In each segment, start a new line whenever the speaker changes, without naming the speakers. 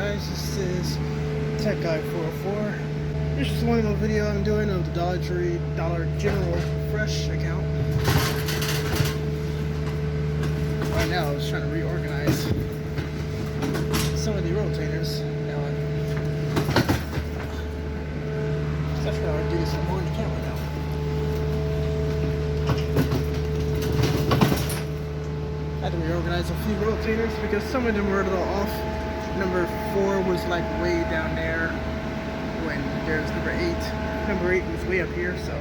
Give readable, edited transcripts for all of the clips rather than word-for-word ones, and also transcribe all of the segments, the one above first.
This is Tech Guy 404. This is one little video I'm doing of the Dollar General Fresh account. Right now I was trying to reorganize some of the rotators. Now I'm definitely going to do this more on the camera now. I had to reorganize a few rotators because some of them were a little off. Number 4 was like way down there when there's number 8. Number 8 was way up here, so.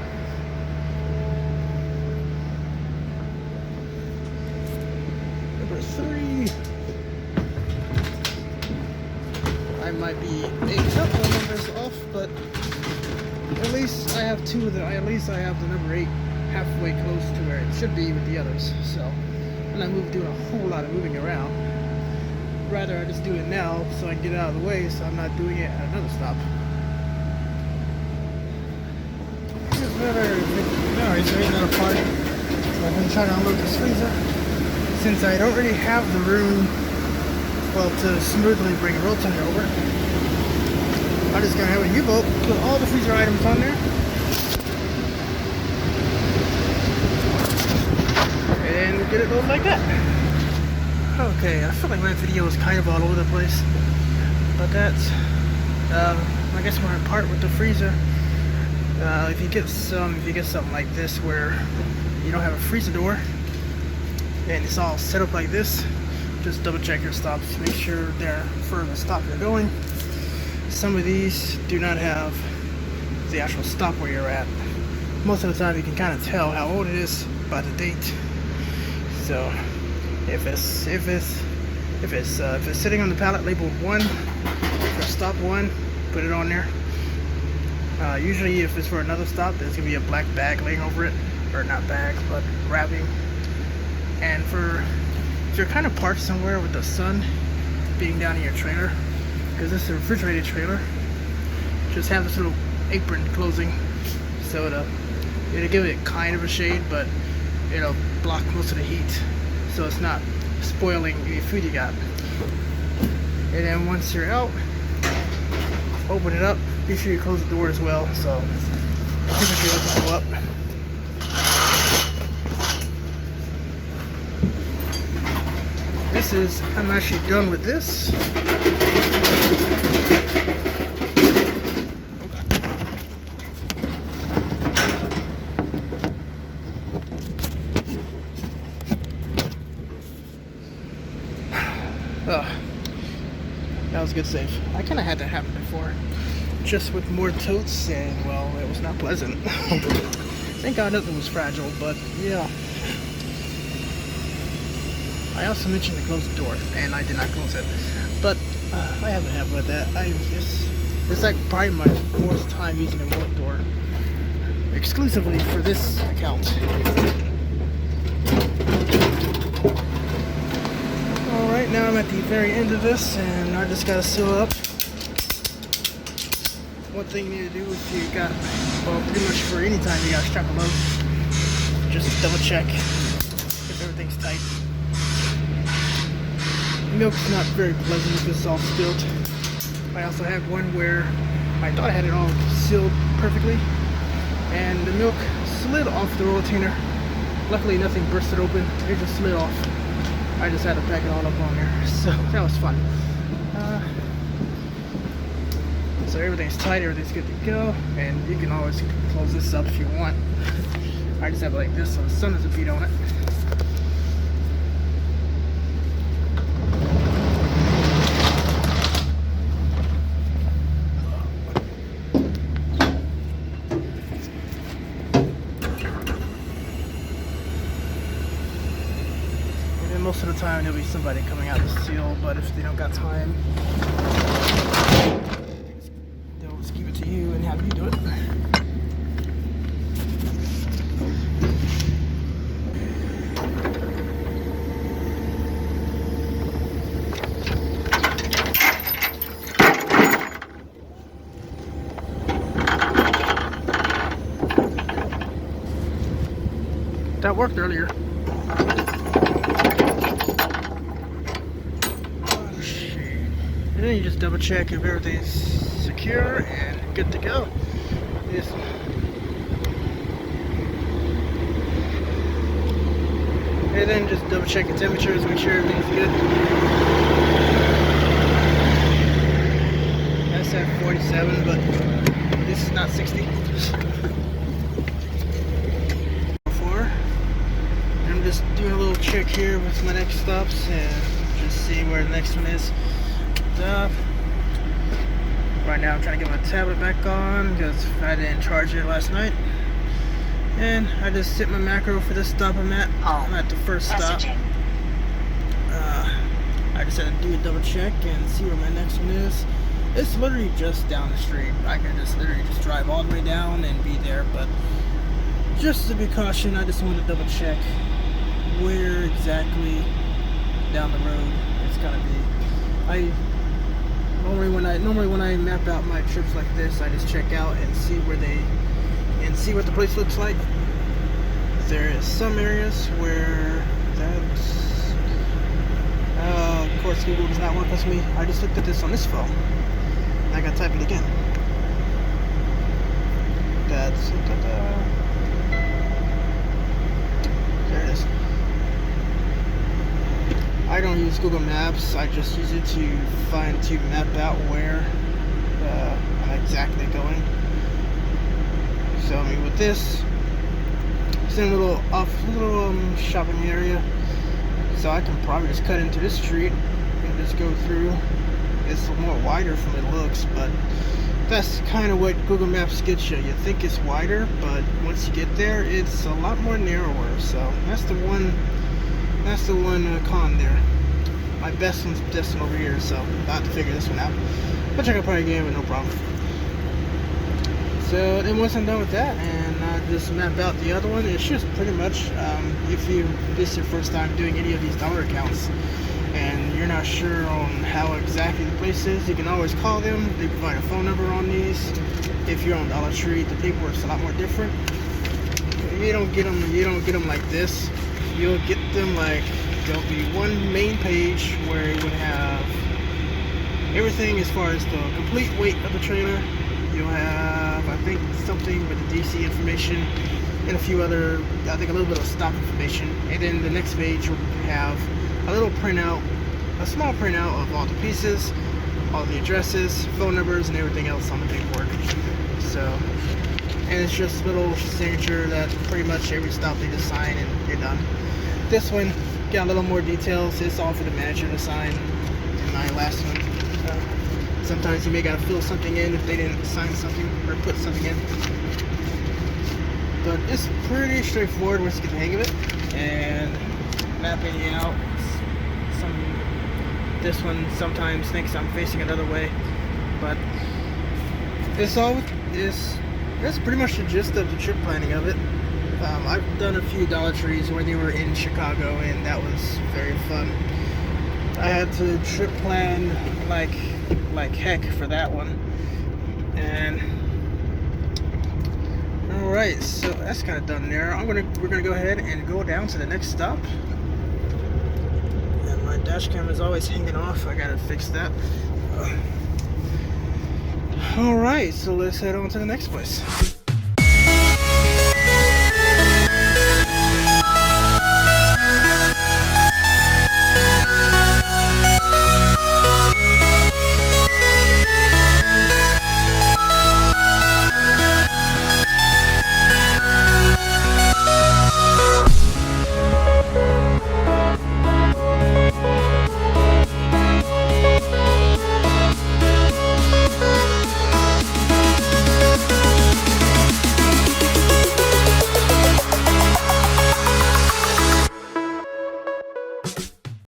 Number 3. I might be a couple numbers off, but at least I have 2 of them. At least I have the number 8 halfway close to where it should be with the others. So I'm not doing a whole lot of moving around. Rather, I just do it now so I can get it out of the way, so I'm not doing it at another stop. Here's another video. He's doing another part. So I've been trying to unload this freezer. Since I don't really have the room, well, to smoothly bring a rotator over, I'm just gonna have a U-boat, put all the freezer items on there, and get it loaded like that. Okay, I feel like my video is kind of all over the place, but that's, I guess we're in part with the freezer. If you get something like this where you don't have a freezer door and it's all set up like this, just double check your stops, make sure they're for the stop you're going. Some of these do not have the actual stop where you're at, most of the time you can kind of tell how old it is by the date. So if it's sitting on the pallet labeled 1 for stop 1, put it on there. Usually if it's for another stop, there's gonna be a black bag laying over it, or not bag, but wrapping. And if you're kind of parked somewhere with the sun being down in your trailer, because this is a refrigerated trailer, just have this little apron closing, so it'll give it kind of a shade, but it'll block most of the heat, so it's not spoiling any food you got. And then once you're out, open it up. Be sure you close the door as well, so the temperature doesn't go up. I'm actually done with this. That was a good save. I kind of had that happen before, just with more totes, and well, it was not pleasant. Thank God nothing was fragile, but yeah. I also mentioned to close the door, and I did not close it. But I haven't had with that. It's like probably my 4th time using a remote door, exclusively for this account. Alright, now I'm at the very end of this, and I just gotta seal up. One thing you need to do if you got, well, pretty much for any time you got strap a load, just double check if everything's tight. Milk's not very pleasant if it's all spilled. I also had one where I thought I had it all sealed perfectly, and the milk slid off the rotator. Luckily nothing bursted open, it just slid off. I just had to pack it all up on there, so that was fun. So everything's tight, everything's good to go, and you can always close this up if you want. I just have it like this so the sun doesn't beat on it. Most of the time there'll be somebody coming out to seal, but if they don't got time, they'll just give it to you and have you do it. That worked earlier. And then you just double check if everything's secure and good to go. And then just double check the temperatures, make sure everything's good. That's at 47, but this is not 60. I'm just doing a little check here with my next stops and just see where the next one is. Right now I'm trying to get my tablet back on because I didn't charge it last night. And I just set my macro for this stop I'm at. I'm at the first stop. I just had to do a double check and see where my next one is. It's literally just down the street. I can just literally just drive all the way down and be there, but just to be cautious, I just wanted to double check where exactly down the road it's gonna be. Normally when I map out my trips like this, I just check out and see see what the place looks like. There is some areas where that's of course Google does not work with me. I just looked at this on this phone and I gotta type it again. That's there it is. I don't use Google Maps, I just use it to map out where I'm exactly going. So I mean with this, it's in a little shopping area, so I can probably just cut into this street and just go through. It's more wider from the looks, but that's kind of what Google Maps gets you. You think it's wider, but once you get there, it's a lot more narrower. So that's the one con there. My best one's this one over here, so I'll have to figure this one out. Which I can probably get with no problem. So then once I'm done with that, and I just map out the other one, it's just pretty much, if this is your first time doing any of these dollar accounts, and you're not sure on how exactly the place is, you can always call them. They provide a phone number on these. If you're on Dollar Tree, the paperwork's a lot more different. You don't get them like this. You'll get them like, there'll be one main page where it would have everything as far as the complete weight of the trailer. You'll have, I think, something with the DC information and a few other, I think a little bit of stop information. And then the next page will have a little printout, a small printout of all the pieces, all the addresses, phone numbers, and everything else on the paperwork. So, and it's just a little signature that pretty much every stop they just sign and you're done. This one got a little more details. It's all for the manager to sign. In my last one, sometimes you may gotta fill something in if they didn't sign something or put something in. But it's pretty straightforward once you get the hang of it. And mapping it out. This one sometimes thinks I'm facing another way, but it's pretty much the gist of the trip planning of it. I've done a few Dollar Trees where they were in Chicago, and that was very fun. I had to trip plan like heck for that one. And all right, so that's kind of done there. We're gonna go ahead and go down to the next stop. And my dash cam is always hanging off. I gotta fix that. All right, so let's head on to the next place.